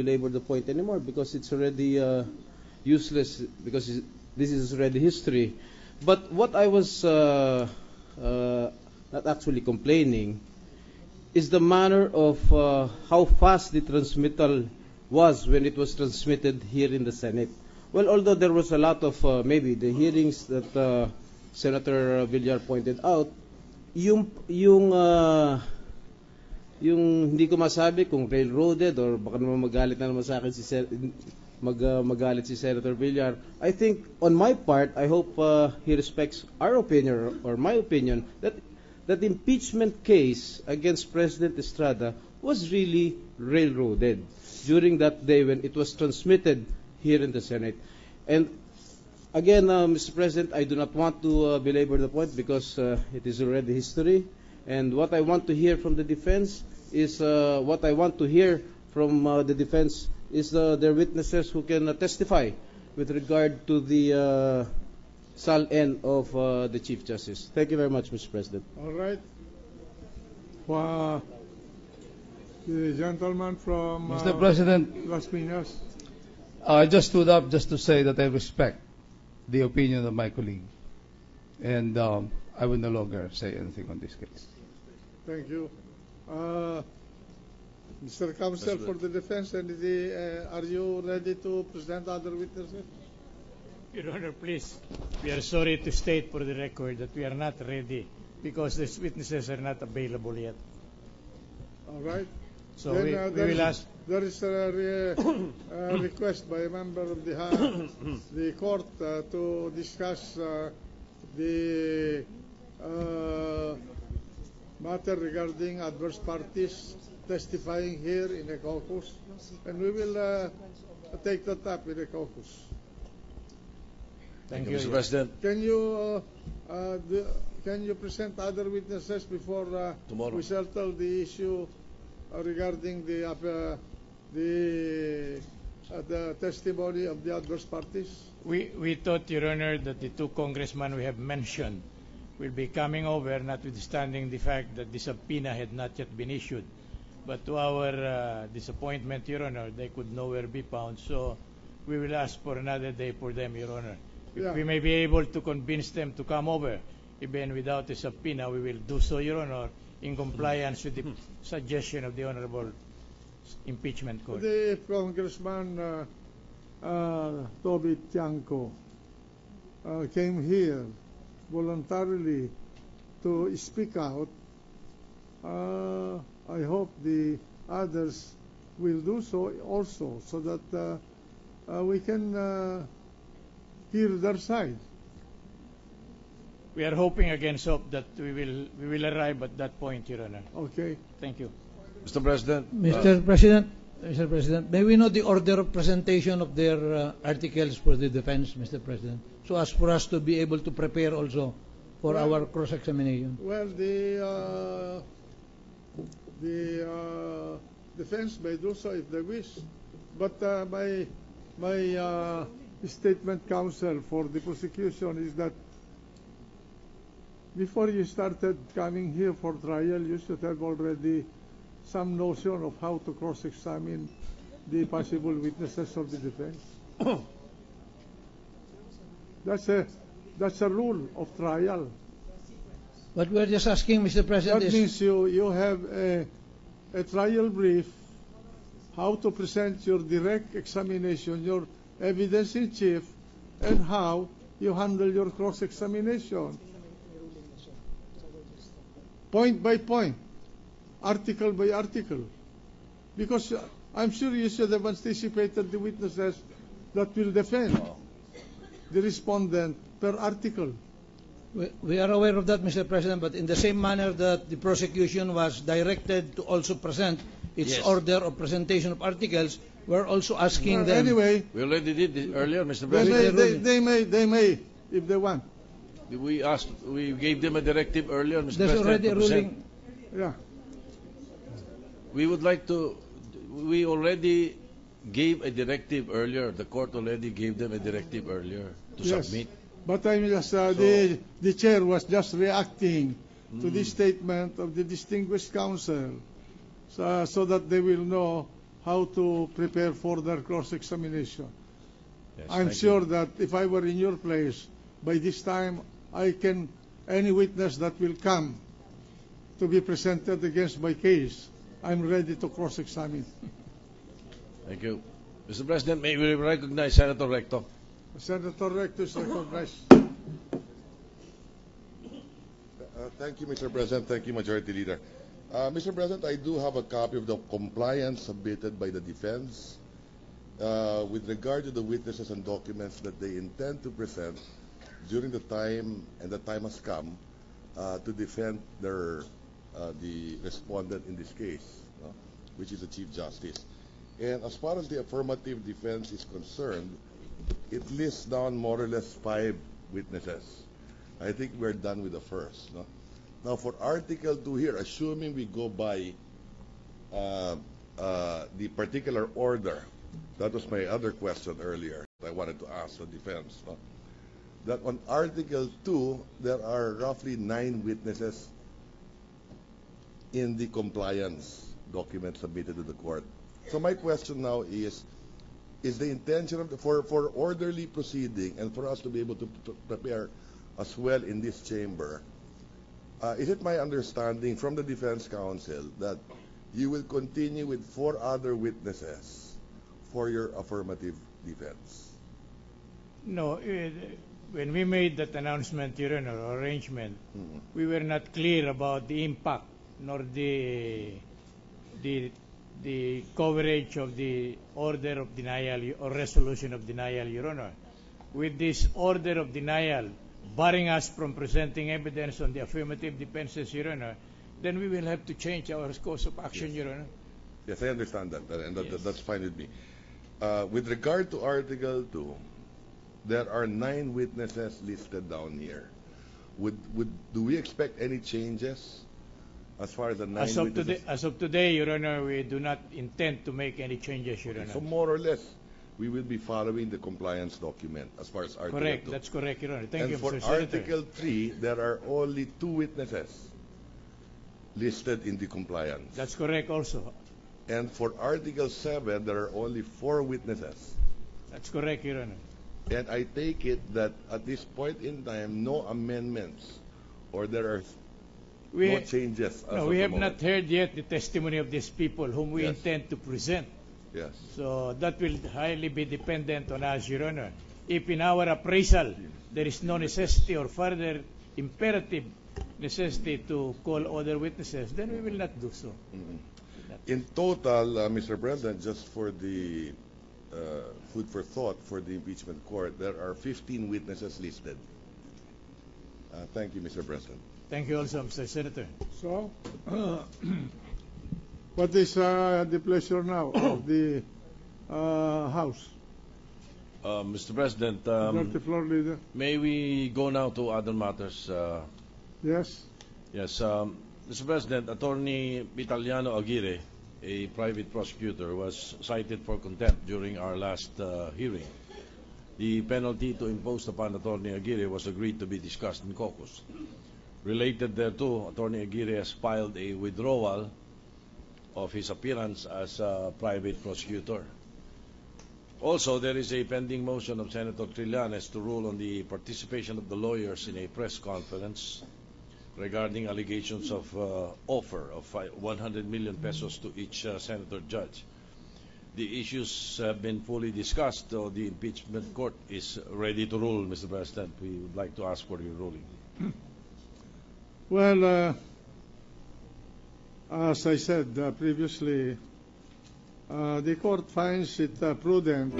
belabor the point anymore because it's already useless because this is already history. But what I was not actually complaining is the manner of how fast the transmittal was when it was transmitted here in the Senate. Well, although there was a lot of maybe the hearings that Senator Villar pointed out, yung hindi ko masabi kung railroaded or baka naman magalit na naman sa akin magalit si Senator Villar. I think on my part, I hope he respects our opinion or my opinion that the impeachment case against President Estrada was really railroaded during that day when it was transmitted here in the Senate. And again, Mr. President, I do not want to belabor the point because it is already history. And what I want to hear from the defense is their witnesses who can testify with regard to the SAL-N of the Chief Justice. Thank you very much, Mr. President. All right. The gentleman from Mr. President, Las Piñas. I just stood up just to say that I respect the opinion of my colleague, and I will no longer say anything on this case. Thank you. Mr. Counsel for the defense, are you ready to present other witnesses? Your Honor, please. We are sorry to state for the record that we are not ready because these witnesses are not available yet. All right. So then, we will ask. There is a request by a member of the court to discuss the matter regarding adverse parties testifying here in a caucus, and we will take that up in a caucus. Thank you, Mr. President. Can you present other witnesses before Tomorrow we settle the issue regarding the testimony of the adverse parties? We thought, Your Honor, that the two congressmen we have mentioned will be coming over, notwithstanding the fact that the subpoena had not yet been issued. But to our disappointment, Your Honor, they could nowhere be found. So we will ask for another day for them, Your Honor. If we may be able to convince them to come over, even without a subpoena, we will do so, Your Honor, in compliance with the suggestion of the Honorable Impeachment Court. The Congressman Toby Tiangco came here voluntarily to speak out. I hope the others will do so also, so that we can hear their side. We are hoping against hope that we will arrive at that point, Your Honor. Okay. Thank you. Mr. President. Mr. President, may we know the order of presentation of their articles for the defense, Mr. President, so as for us to be able to prepare also for our cross-examination? Well, the defense may do so if they wish, but my statement, counsel, for the prosecution is that before you started coming here for trial, you should have already some notion of how to cross-examine the possible witnesses of the defense. That's a rule of trial. But we're just asking, Mr. President. That means you have a trial brief, how to present your direct examination, your evidence in chief, and how you handle your cross-examination. Point by point, article by article. Because I'm sure you should have anticipated the witnesses that will defend the respondent per article. We are aware of that, Mr. President, but in the same manner that the prosecution was directed to also present its order of presentation of articles, we're also asking them. Anyway, we already did this earlier, Mr. President. They may, if they want. We gave them a directive earlier, Mr. There's President. already a ruling. Yeah. We would like to. We already gave a directive earlier. The court already gave them a directive earlier to submit. But I'm just the chair was just reacting to the statement of the distinguished counsel, so that they will know how to prepare for their cross-examination. Yes, I'm thank sure you. that if I were in your place, by this time, any witness that will come to be presented against my case, I'm ready to cross-examine. Thank you. Mr. President, may we recognize Senator Recto? Senator Recto is recognized. Thank you, Mr. President. Thank you, Majority Leader. Mr. President, I do have a copy of the compliance submitted by the defense with regard to the witnesses and documents that they intend to present during the time, and the time has come, to defend the respondent in this case, which is the Chief Justice. And as far as the affirmative defense is concerned, it lists down more or less 5 witnesses. I think we're done with the first. No? Now, for Article 2 here, assuming we go by the particular order, that was my other question earlier I wanted to ask the defense. No? That on Article 2, there are roughly 9 witnesses in the compliance document submitted to the court. So my question now is the intention of for orderly proceeding and for us to be able to prepare as well in this chamber, is it my understanding from the defense counsel that you will continue with 4 other witnesses for your affirmative defense? No, when we made that announcement, Your Honor, or arrangement, we were not clear about the impact nor the coverage of the order of denial or resolution of denial, Your Honor. With this order of denial barring us from presenting evidence on the affirmative defenses, Your Honor, then we will have to change our course of action, Yes. Your Honor. Yes, I understand that, and Yes. that's fine with me. With regard to Article 2, there are 9 witnesses listed down here. Do we expect any changes as far as the 9 witnesses? As of today, Your Honor, we do not intend to make any changes, Your Honor. So more or less, we will be following the compliance document as far as Article 2. Correct, that's correct, Your Honor. Thank And you, for Mr. Senator. Article 3, there are only 2 witnesses listed in the compliance. That's correct also. And for Article 7, there are only 4 witnesses. That's correct, Your Honor. And I take it that at this point in time, no amendments or there are no changes. No, we have not heard yet the testimony of these people whom we Yes. intend to present. Yes. So that will highly be dependent on us, Your Honor. If in our appraisal there is no necessity or further imperative necessity to call other witnesses, then we will not do so. In total, Mr. President, just for the food for thought for the impeachment court, there are 15 witnesses listed. Thank you, Mr. President. Thank you also, Mr. Senator. So, what is the pleasure now of the House? Mr. President, Dr. Floor Leader. may we go now to other matters? Yes. Yes, Mr. President, Attorney Vitaliano Aguirre, a private prosecutor, was cited for contempt during our last hearing. The penalty to impose upon Attorney Aguirre was agreed to be discussed in caucus. Related thereto, Attorney Aguirre has filed a withdrawal of his appearance as a private prosecutor. Also, there is a pending motion of Senator Trillanes to rule on the participation of the lawyers in a press conference regarding allegations of offer of 100 million pesos to each senator judge. The issues have been fully discussed, so the impeachment court is ready to rule, Mr. President. We would like to ask for your ruling. Well, as I said previously, the court finds it prudent